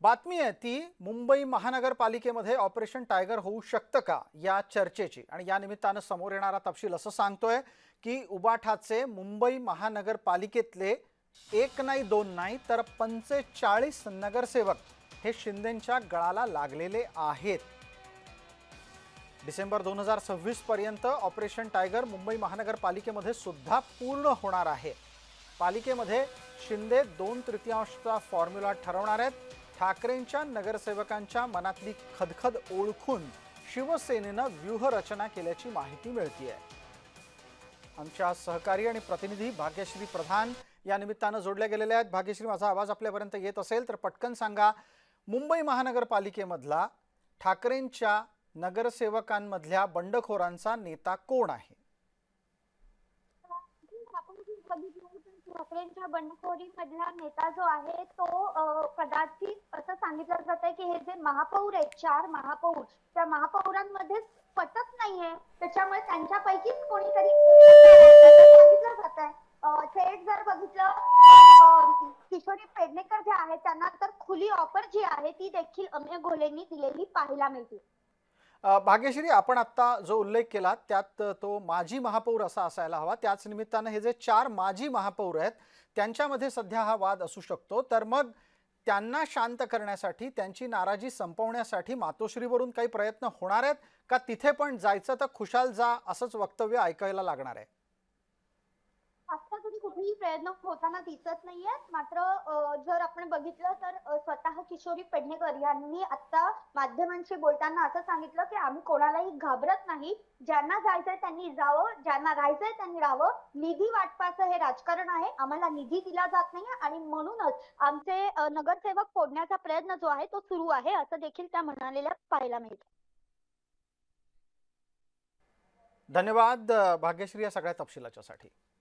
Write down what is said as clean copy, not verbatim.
बातमी आहे ती मुंबई महानगरपालिकेमध्ये ऑपरेशन टायगर होऊ शकतं का या चर्चेची। आणि या निमित्तानं समोर येणारा तपशील असं सांगतोय की उबाठाचे मुंबई महानगरपालिकेतले एक नाही दोन नाही तर 45 नगरसेवक हे शिंदेंच्या गळाला लागलेले आहेत। डिसेंबर 2026 पर्यंत ऑपरेशन टायगर मुंबई महानगरपालिकेमध्ये सुद्धा पूर्ण होणार आहे। पालिकेमध्ये शिंदे 2/3 फॉर्म्युला ठरवणार आहेत। ठाकरेंच्या नगरसेवकांच्या मनातली खदखद ओळखून शिवसेनेनं व्यूहरचना केल्याची माहिती मिळतेय। आमच्या सहकारी आणि प्रतिनिधी भाग्यश्री प्रधान या निमित्तानं जोडले गेलेले आहेत। भाग्यश्री, माझा आवाज आपल्यापर्यंत येत असेल तर पटकन सांगा, मुंबई महानगरपालिकेमधला ठाकरेंच्या नगरसेवकांमधल्या बंडखोरांचा नेता कोण आहे? ठाकरेंच्या बंडखोरी मधला नेता जो आहे तो कदाचित असं सांगितलं जात आहे की हे जे महापौर आहेत, 4 महापौर, त्या महापौरांमध्ये पटत नाहीये, त्याच्यामुळे त्यांच्यापैकीच कोणीतरी सांगितलं जात आहे। थेट जर बघितलं किशोरी पेडणेकर जे आहेत त्यांना तर खुली ऑफर जी आहे ती देखील अमेय घोलेंनी दिलेली पाहायला मिळते। भाग्यश्री, आपण आता जो उल्लेख केला त्यात तो माजी महापौर असा असायला हवा। त्याच निमित्तानं हे जे 4 माजी महापौर आहेत त्यांच्यामध्ये सध्या हा वाद असू शकतो, तर मग त्यांना शांत करण्यासाठी, त्यांची नाराजी संपवण्यासाठी मातोश्रीवरून काही प्रयत्न होणार आहेत का? तिथे पण जायचं तर खुशाल जा असंच वक्तव्य ऐकायला लागणार आहे? आता तरी कुठेही प्रयत्न होताना दिसत नाहीयेत। मात्र जर आपण बघितलं तर स्वतः किशोरी पेडणेकर यांनी आता माध्यमांशी बोलताना असं सांगितलं की आम्ही कोणालाही घाबरत नाही, ज्यांना जायचंय त्यांनी जावं, ज्यांना राहायचंय त्यांनी राहावं, निधी वाटपाचं हे राजकारण आहे, आम्हाला निधी दिला जात नाही आणि म्हणूनच आमचे नगरसेवक फोडण्याचा प्रयत्न जो आहे तो सुरू आहे, असं देखील त्या म्हणालेल्या पाहायला मिळतं। धन्यवाद भाग्यश्री या सगळ्या तपशिलाच्यासाठी।